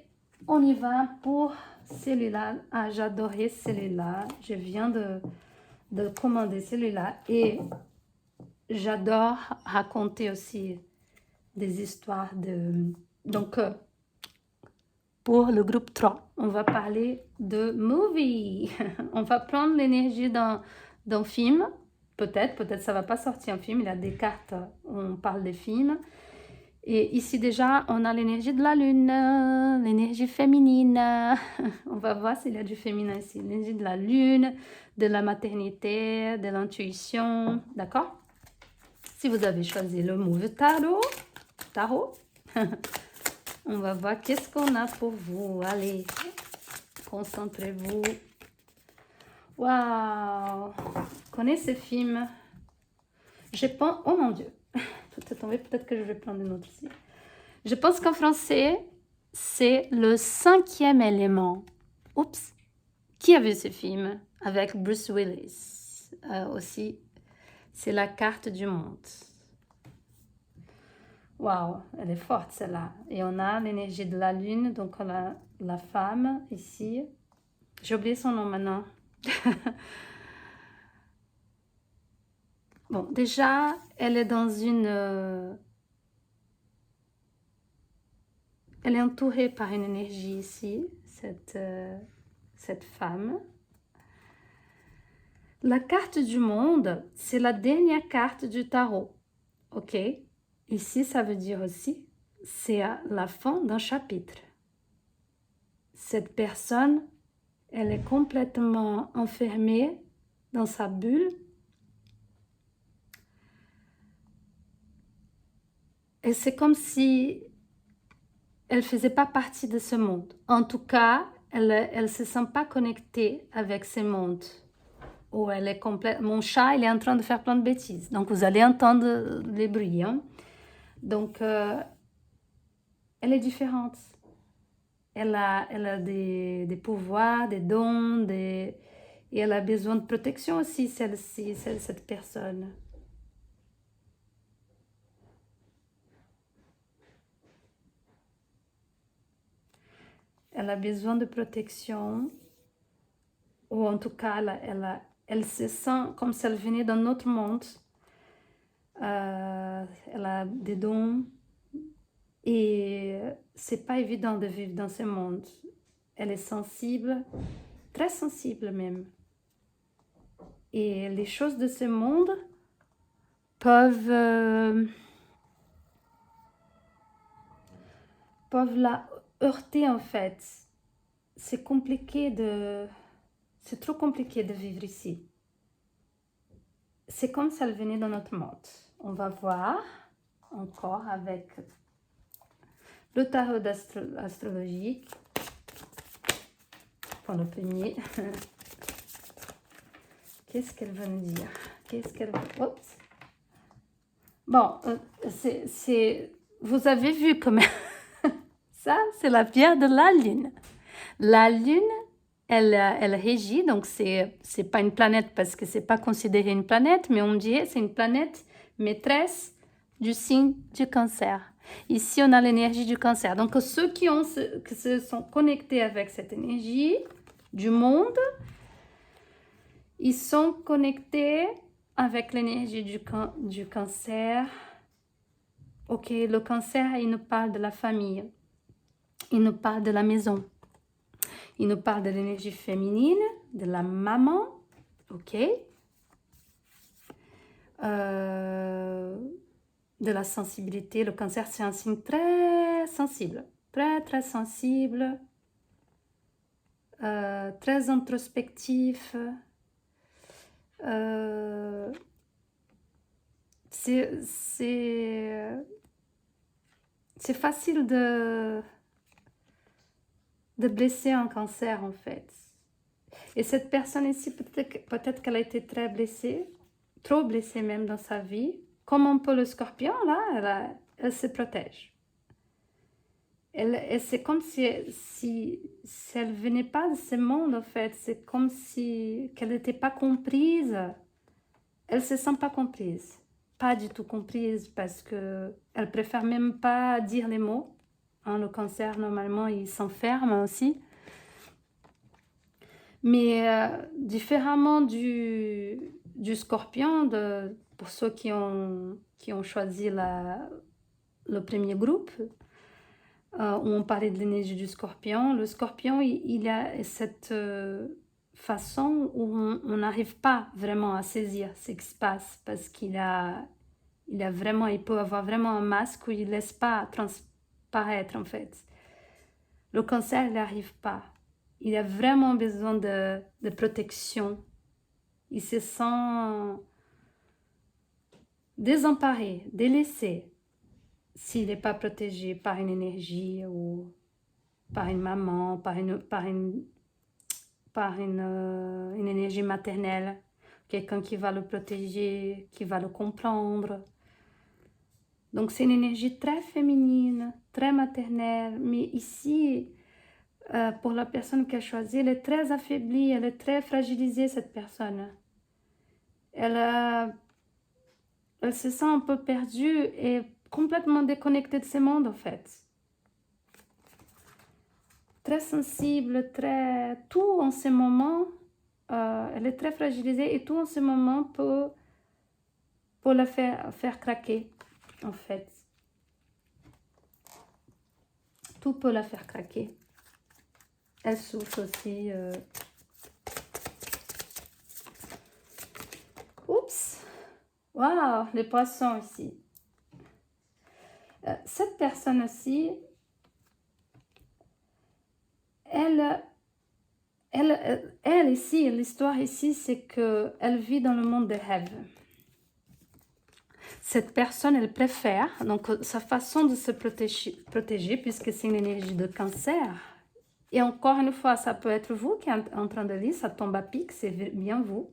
on y va pour celui-là. Ah, j'adorais celui-là. Je viens de commander celui-là. Et j'adore raconter aussi des histoires de... Donc, pour le groupe 3, on va parler de movie. On va prendre l'énergie d'un film. Peut-être ça va pas sortir un film. Il y a des cartes où on parle des films. Et ici déjà, on a l'énergie de la lune, l'énergie féminine. On va voir s'il y a du féminin ici. L'énergie de la lune, de la maternité, de l'intuition. D'accord? Si vous avez choisi le mot tarot, on va voir qu'est-ce qu'on a pour vous. Allez, concentrez-vous. Waouh! Connaissez ce film? Je pense... Oh mon Dieu! Tout est tombé, peut-être que je vais prendre une autre ici. Je pense qu'en français, c'est le 5e élément. Oups! Qui a vu ce film? Avec Bruce Willis aussi. C'est la carte du monde. Waouh, elle est forte celle-là. Et on a l'énergie de la lune, donc on a la femme ici. J'ai oublié son nom maintenant. Bon, déjà, elle est dans une... elle est entourée par une énergie ici, cette femme. La carte du monde, c'est la dernière carte du tarot. Ok? Ici, ça veut dire aussi, c'est à la fin d'un chapitre. Cette personne, elle est complètement enfermée dans sa bulle. Et c'est comme si elle faisait pas partie de ce monde. En tout cas, elle se sent pas connectée avec ce monde. Ou elle est complète. Mon chat, il est en train de faire plein de bêtises. Donc, vous allez entendre les bruits. Hein. Donc, elle est différente. Elle a des pouvoirs, des dons, et elle a besoin de protection aussi, cette personne. Elle a besoin de protection, ou en tout cas, elle se sent comme si elle venait d'un autre monde. Elle a des dons, et c'est pas évident de vivre dans ce monde. Elle est sensible, très sensible même. Et les choses de ce monde peuvent la heurter en fait. C'est trop compliqué de vivre ici. C'est comme si elle venait dans notre monde. On va voir encore avec le tarot astrologique pour le premier. Qu'est-ce qu'elle va nous dire? Oups. Bon, vous avez vu comment ça, c'est la pierre de la Lune. La Lune, elle régit, donc c'est pas une planète parce que c'est pas considéré une planète, mais on dit c'est une planète maîtresse du signe du Cancer. Ici, on a l'énergie du Cancer. Donc, ceux qui se sont connectés avec cette énergie du monde, ils sont connectés avec l'énergie du Cancer. Ok, le Cancer, il nous parle de la famille. Il nous parle de la maison. Il nous parle de l'énergie féminine, de la maman. Ok. De la sensibilité. Le Cancer, c'est un signe très sensible. Très, très sensible. Très introspectif. C'est facile de blesser un Cancer en fait. Et cette personne ici, peut-être qu'elle a été très blessée, trop blessée même dans sa vie. Comme un peu le Scorpion, là, elle se protège. C'est comme si elle venait pas de ce monde en fait. C'est comme si qu'elle n'était pas comprise. Elle se sent pas comprise. Pas du tout comprise parce que elle préfère même pas dire les mots. Hein, le Cancer, normalement, il s'enferme aussi. Mais différemment du Scorpion, pour ceux qui ont choisi le premier groupe, où on parlait de l'énergie du Scorpion, le Scorpion, il a cette façon où on n'arrive pas vraiment à saisir ce qui se passe parce il peut avoir vraiment un masque où il ne laisse pas transparaître en fait. Le Cancer, il n'arrive pas. Il a vraiment besoin de protection. Il se sent désemparé, délaissé, s'il n'est pas protégé par une énergie ou par une maman, par une énergie maternelle, quelqu'un qui va le protéger, qui va le comprendre. Donc c'est une énergie très féminine, très maternelle, mais ici, pour la personne qui a choisi, elle est très affaiblie, elle est très fragilisée, cette personne. Elle se sent un peu perdue et complètement déconnectée de ce monde, en fait. Très sensible, tout en ce moment, elle est très fragilisée et tout en ce moment peut la faire craquer, en fait. Tout peut la faire craquer. Elle souffre aussi. Oups! Waouh! Les poissons ici. Cette personne aussi, elle ici, l'histoire ici, c'est qu'elle vit dans le monde des rêves. Cette personne, elle préfère, donc sa façon de se protéger puisque c'est une énergie de cancer. Et encore une fois, ça peut être vous qui êtes en train de lire, ça tombe à pic, c'est bien vous.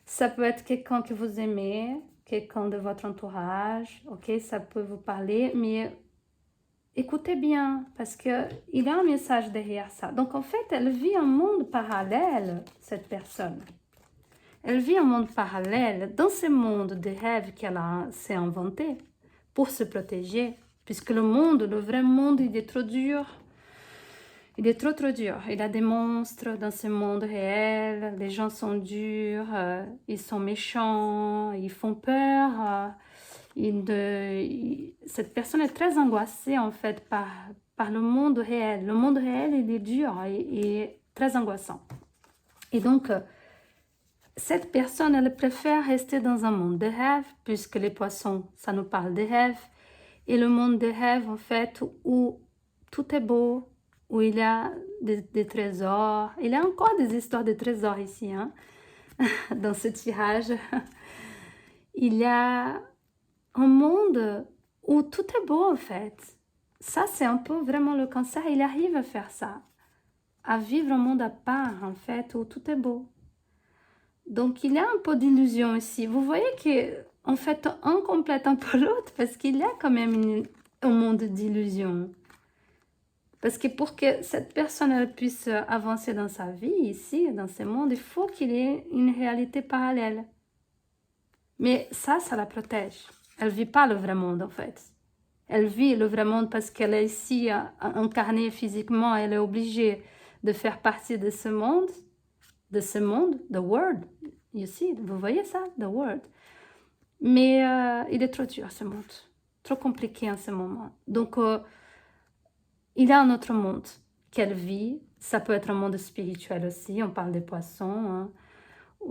Ça peut être quelqu'un que vous aimez, quelqu'un de votre entourage, ok? Ça peut vous parler, mais écoutez bien, parce qu'il y a un message derrière ça. Donc en fait, elle vit un monde parallèle, cette personne. Elle vit un monde parallèle dans ce monde de rêves qu'elle s'est inventé pour se protéger, puisque le monde, le vrai monde, il est trop dur. Il est trop dur. Il y a des monstres dans ce monde réel, les gens sont durs, ils sont méchants, ils font peur. Cette personne est très angoissée en fait par le monde réel. Le monde réel, il est dur et très angoissant. Et donc, cette personne, elle préfère rester dans un monde de rêves, puisque les poissons, ça nous parle des rêves. Et le monde des rêves, en fait, où tout est beau, où il y a des trésors. Il y a encore des histoires de trésors ici, hein, dans ce tirage. Il y a un monde où tout est beau, en fait. Ça, c'est un peu vraiment le cancer. Il arrive à faire ça, à vivre un monde à part, en fait, où tout est beau. Donc, il y a un peu d'illusion ici. Vous voyez que, en fait, un complète un peu l'autre parce qu'il y a quand même un monde d'illusion. Parce que pour que cette personne elle puisse avancer dans sa vie, ici, dans ce monde, il faut qu'il y ait une réalité parallèle. Mais ça la protège. Elle ne vit pas le vrai monde, en fait. Elle vit le vrai monde parce qu'elle est ici, incarnée physiquement, elle est obligée de faire partie de ce monde, the world, you see, vous voyez ça, the world. Mais il est trop dur, ce monde, trop compliqué en ce moment. Donc, il y a un autre monde qu'elle vit, ça peut être un monde spirituel aussi, on parle des poissons, hein.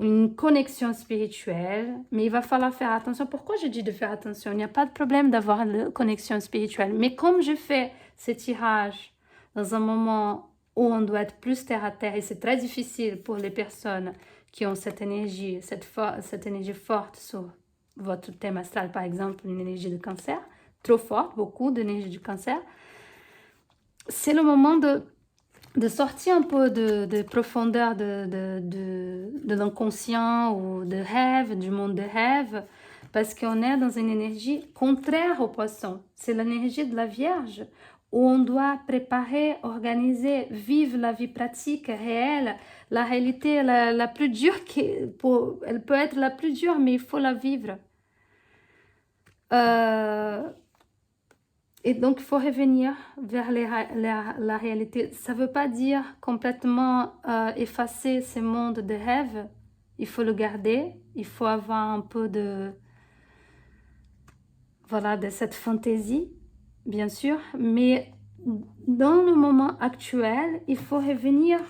Une connexion spirituelle, mais il va falloir faire attention. Pourquoi je dis de faire attention? Il n'y a pas de problème d'avoir une connexion spirituelle, mais comme je fais ces tirages dans un moment où on doit être plus terre à terre, et c'est très difficile pour les personnes qui ont cette énergie, cette énergie forte sur votre thème astral, par exemple, une énergie de cancer, trop forte, beaucoup d'énergie du cancer, c'est le moment de sortir un peu de profondeur de l'inconscient ou de rêve, du monde de rêve, parce qu'on est dans une énergie contraire au poisson. C'est l'énergie de la Vierge, où on doit préparer, organiser, vivre la vie pratique, réelle, la réalité la plus dure, elle peut être la plus dure, mais il faut la vivre. Et donc, il faut revenir vers la réalité. Ça ne veut pas dire complètement effacer ce monde de rêve. Il faut le garder. Il faut avoir un peu de cette fantaisie, bien sûr. Mais dans le moment actuel, il faut revenir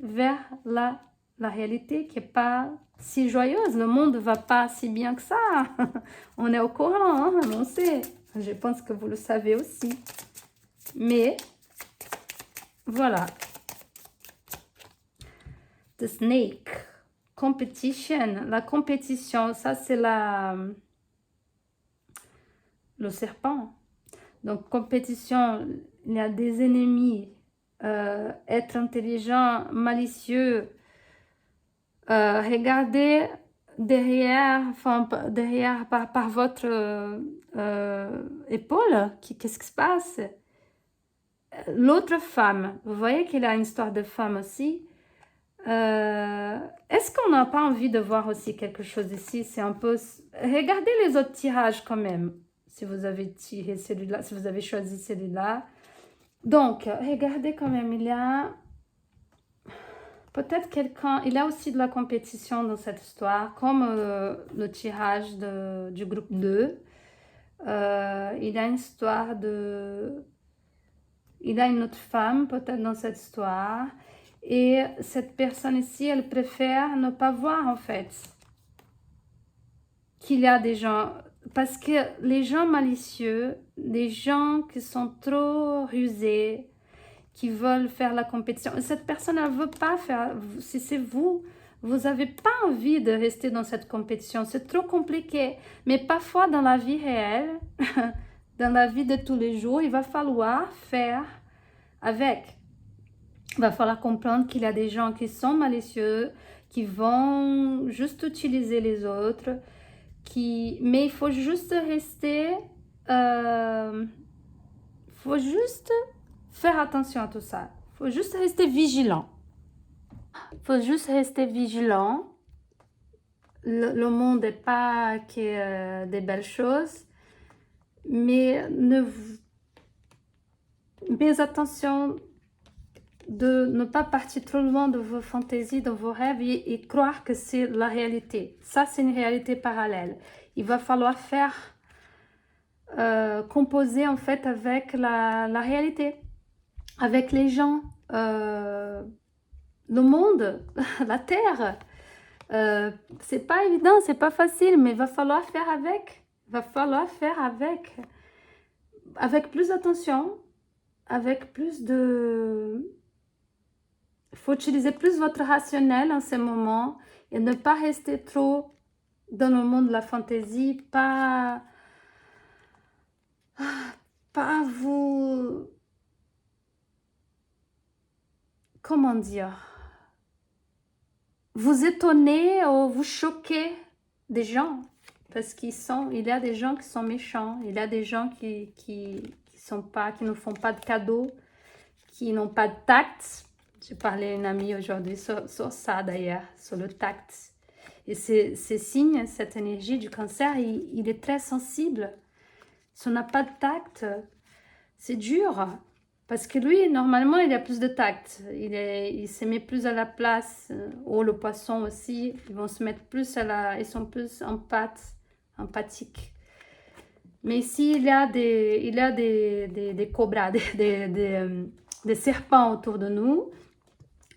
vers la réalité qui n'est pas si joyeuse. Le monde ne va pas si bien que ça. On est au courant, hein, on sait. Je pense que vous le savez aussi. Mais, voilà. The snake. Competition. La compétition, ça c'est le serpent. Donc, compétition, il y a des ennemis. Être intelligent, malicieux. Regardez derrière, par votre épaule, qu'est-ce qui se passe? L'autre femme, vous voyez qu'il y a une histoire de femme aussi. Est-ce qu'on n'a pas envie de voir aussi quelque chose ici? C'est un peu... Regardez les autres tirages quand même, si vous avez tiré celui-là, si vous avez choisi celui-là. Donc, regardez quand même, il y a... Peut-être quelqu'un, il y a aussi de la compétition dans cette histoire, comme le tirage du groupe 2. Il y a une histoire il y a une autre femme peut-être dans cette histoire. Et cette personne ici, elle préfère ne pas voir en fait qu'il y a des gens... Parce que les gens malicieux, les gens qui sont trop rusés, qui veulent faire la compétition. Cette personne, elle ne veut pas faire... Si c'est vous, Vous n'avez pas envie de rester dans cette compétition, c'est trop compliqué. Mais parfois, dans la vie réelle, dans la vie de tous les jours, il va falloir faire avec. Il va falloir comprendre qu'il y a des gens qui sont malicieux, qui vont juste utiliser les autres, mais il faut juste rester... faut juste faire attention à tout ça. Il faut juste rester vigilant. Il faut juste rester vigilant. Le monde n'est pas que des belles choses, mais attention de ne pas partir trop loin de vos fantaisies, de vos rêves et croire que c'est la réalité. Ça, c'est une réalité parallèle. Il va falloir faire composer en fait avec la réalité, avec les gens, le monde, la terre. C'est pas évident, c'est pas facile, mais il va falloir faire avec. Il va falloir faire avec plus d'attention, avec plus de... Il faut utiliser plus votre rationnel en ce moment et ne pas rester trop dans le monde de la fantaisie, pas vous... Comment dire? Vous étonner ou vous choquer des gens. Parce il y a des gens qui sont méchants, il y a des gens qui ne font pas de cadeaux, qui n'ont pas de tact. J'ai parlé à une amie aujourd'hui sur ça d'ailleurs, sur le tact. Et ces signes, cette énergie du cancer, il est très sensible. Si on n'a pas de tact, c'est dur. Parce que lui, normalement, il a plus de tact. Il se met plus à la place. Ou le poisson aussi, ils vont se mettre plus ils sont plus empathiques. Mais ici, il y a des cobras, des serpents autour de nous.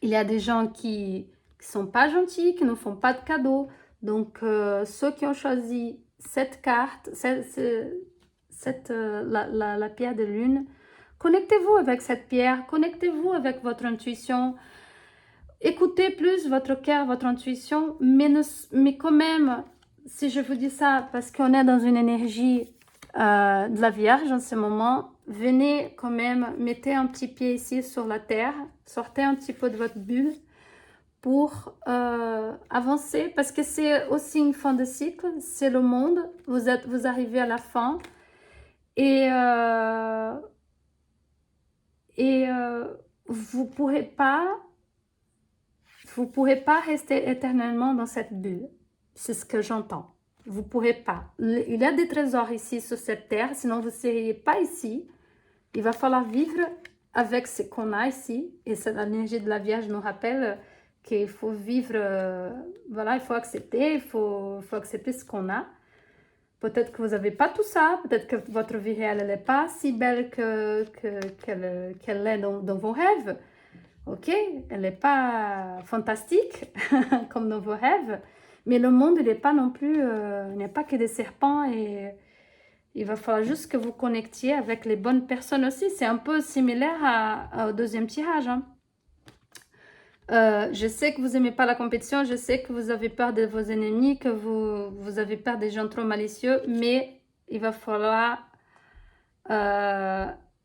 Il y a des gens qui sont pas gentils, qui ne font pas de cadeaux. Donc, ceux qui ont choisi cette carte, la pierre de lune, connectez-vous avec cette pierre, connectez-vous avec votre intuition. Écoutez plus votre cœur, votre intuition, mais quand même, si je vous dis ça, parce qu'on est dans une énergie de la Vierge en ce moment, venez quand même, mettez un petit pied ici sur la terre, sortez un petit peu de votre bulle pour avancer, parce que c'est aussi une fin de cycle, c'est le monde, vous arrivez à la fin, et vous pourrez pas rester éternellement dans cette bulle. C'est ce que j'entends. Vous pourrez pas. Il y a des trésors ici sur cette terre, sinon vous ne seriez pas ici. Il va falloir vivre avec ce qu'on a ici. Et l'énergie de la Vierge nous rappelle qu'il faut vivre, voilà, il faut accepter, il faut accepter ce qu'on a. Peut-être que vous n'avez pas tout ça, peut-être que votre vie réelle n'est pas si belle qu'elle est dans vos rêves. Ok, elle n'est pas fantastique comme dans vos rêves, mais le monde, il n'est pas non plus, il n'est pas que des serpents et il va falloir juste que vous connectiez avec les bonnes personnes aussi. C'est un peu similaire au deuxième tirage. Hein. Je sais que vous n'aimez pas la compétition, je sais que vous avez peur de vos ennemis, que vous avez peur des gens trop malicieux, mais il va falloir,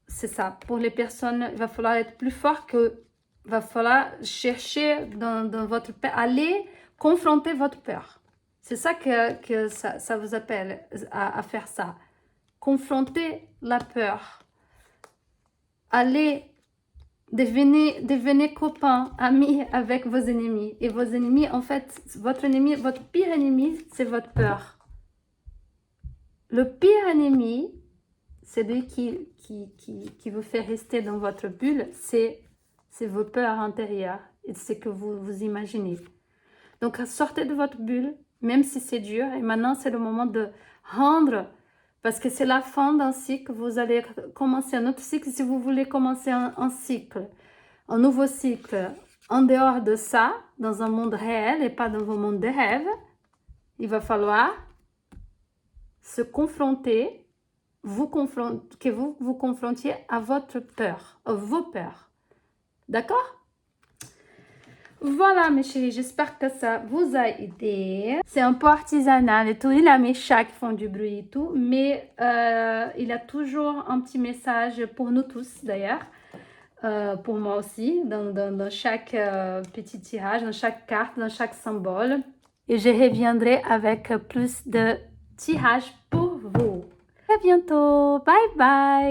c'est ça, pour les personnes, il va falloir être plus fort il va falloir chercher dans votre peur, aller confronter votre peur. C'est ça que ça vous appelle à faire ça. Confronter la peur. Allez, devenez copains, amis avec vos ennemis. Et vos ennemis, en fait, votre pire ennemi, c'est votre peur. Le pire ennemi, celui qui vous fait rester dans votre bulle, c'est vos peurs intérieures et c'est que vous imaginez. Donc, sortez de votre bulle, même si c'est dur. Et maintenant, c'est le moment de rendre, parce que c'est la fin d'un cycle. Vous allez commencer un autre cycle si vous voulez commencer un cycle, un nouveau cycle. En dehors de ça, dans un monde réel et pas dans vos mondes de rêve, il va falloir se confronter, que vous vous confrontiez à votre peur, à vos peurs. D'accord ? Voilà mes chéris, j'espère que ça vous a aidé. C'est un peu artisanal et tout. Il a mes chats qui font du bruit et tout, mais il a toujours un petit message pour nous tous d'ailleurs. Pour moi aussi, dans chaque petit tirage, dans chaque carte, dans chaque symbole. Et je reviendrai avec plus de tirages pour vous. À bientôt. Bye bye.